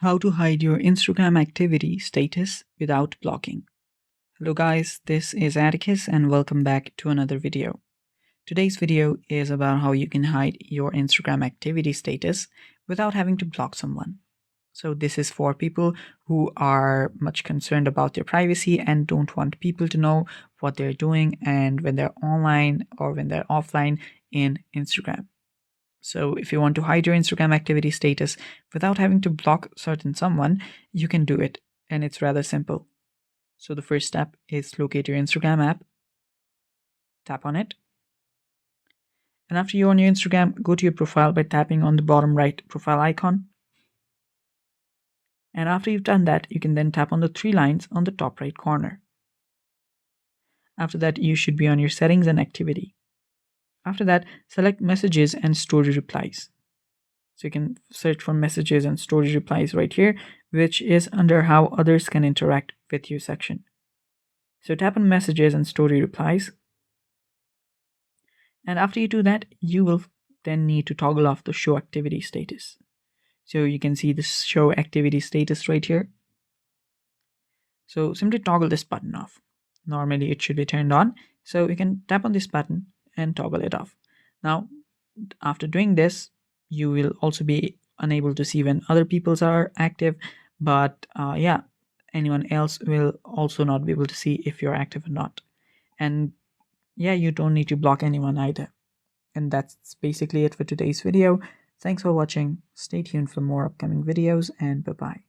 How to hide your Instagram activity status without blocking. Hello guys, this is Atticus and welcome back to another video. Today's video is about how you can hide your Instagram activity status without having to block someone. So this is for people who are much concerned about their privacy and don't want people to know what they're doing and when they're online or when they're offline in Instagram. So if you want to hide your Instagram activity status without having to block certain someone, you can do it, and it's rather simple. So the first step is locate your Instagram app, tap on it, and after you're on your Instagram, go to your profile by tapping on the bottom right profile icon. And after you've done that, you can then tap on the three lines on the top right corner. After that, you should be on your settings and activity. After that, select messages and story replies. So you can search for messages and story replies right here, which is under how others can interact with you section. So tap on messages and story replies. And after you do that, you will then need to toggle off the show activity status. So you can see the show activity status right here. So simply toggle this button off. Normally it should be turned on. So you can tap on this button and toggle it off. Now, after doing this, you will also be unable to see when other people are active, but anyone else will also not be able to see if you're active or not. And you don't need to block anyone either. And that's basically it for today's video. Thanks for watching. Stay tuned for more upcoming videos, and bye-bye.